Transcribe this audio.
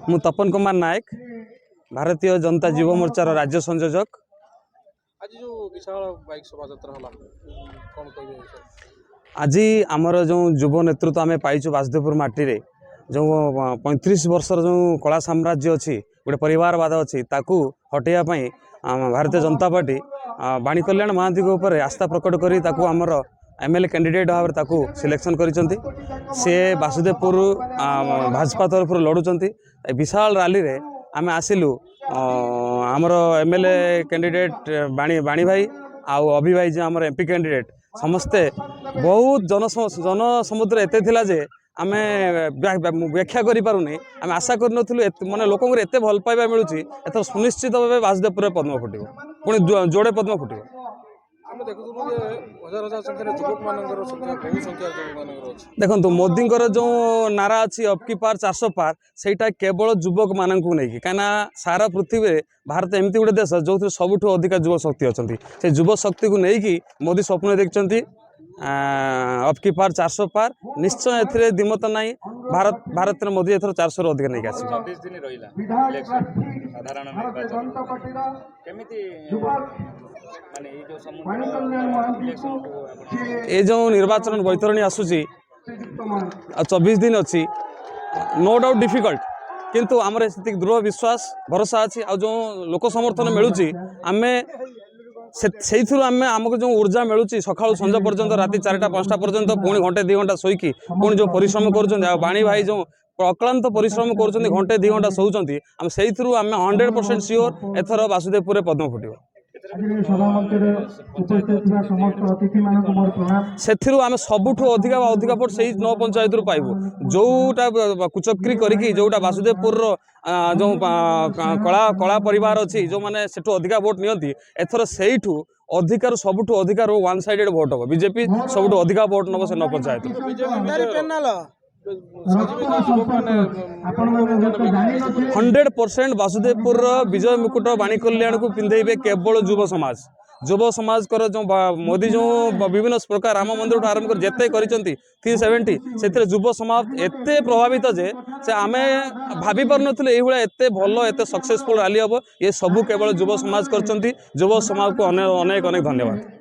मु तपन कुमार नायक भारतीय जनता युव मोर्चार राज्य संयोजक। आज जो विशाल बाइक शोभायात्रा होला कोन कहबे आज आमर जो युव नेतृत्व आम पाइछु वासुदेवपुर माटी रे जो 35 वर्षर जो कला साम्राज्य अच्छी गोटे परिवारवाद अच्छी ताकू हटेया भारतीय जनता पार्टी वाणी कल्याण महांती उपर आस्था प्रकट करी ताकू आमर एमएलए कैंडिडेट भाव में सिलेक्शन करिसेंती। से वासुदेवपुर भाजपा तरफ लड़ुचंती। विशाल रैली रे आम आसिलु आमर एमएलए कैंडिडेट बाणी भाई आउ अभि भाई जो आमर एमपी कैंडिडेट समस्ते बहुत जनसमुद्र एते थिला जे आम व्याख्या करि पारुनी। आम आशा करनथुलु माने लोकंर एते भल पाइबा मिलुची एथर सुनिश्चित भावे वासुदेवपुर पद्म फुटिबो पुणी जोड़े पद्म फुटिबो। हम देखुथुलु जे हजार हजार संख्या युवक मानकर संख्या बहु संख्या युवक मानकर अछि। देखंतु मोदींकर जो नारा अछि अबकी पार 400 पार सेटा केवल युवक माननकु नै कि काना सारा पृथ्वी रे भारत एमती गोटे देश जो सबुठु अधिक युव शक्ति अछंती। से युव शक्ति को नै कि मोदी स्वप्न देखचंती अबकी पार 400 पार। निश्चय एथिरे दिमत नाही भारत रे मोदी एथर 400 रो अधिक नै आसी। 24 दिन रहिला इलेक्शन साधारण निर्वाचन केमिति माने ए जो समुद्र इलेक्शन को ए जो निर्वाचन बैतरणी आसुची 24 दिन अच्छी नो डाउट डिफिकल्ट किंतु आमर से दृढ़ विश्वास भरोसा अच्छी आ जो लोक समर्थन मिलूची आमे से आमको जो ऊर्जा मिलूची सकाळु संज पर्यंत राति 4टा 5टा पर्यंत पुणी घंटे 2 घंटा शोईकी पुणी जो परिश्रम कर बाणी भाई जो अक्लांत परिश्रम कर घंटे 2 घंटा शोचंती आम से 100% सियोर एथर वासुदेवपुर पद्म फुटिबो। से आम सबुठ अधिका अधिका भोट से 9 पंचायत रु पाइबू जोटा कुचक्री करी जोटा वासुदेवपुर जो कला परिवार अच्छी जो मैंने सेठू अधिका भोट नियंती एथर से अधिकार सबुठ अधिकार 1 साइडेड भोट हम बीजेपी सबुठ अधिका भोट नब से 9 पंचायत 100% वासुदेवपुर विजय मुकुट वाणी कल्याण को पिंधेबे केवल युव समाज कर जो मोदी जो विभिन्न प्रकार राम मंदिर आरंभ कर जेते करिसंती 370 से युव समाज एते प्रभावित जे से आमे भाभी पर नथले एही भला एते भलो एते सक्सेसफुल रैली हबो ये सब केवल युव समाज करचंती। युव समाज को अनेक अनेक धन्यवाद।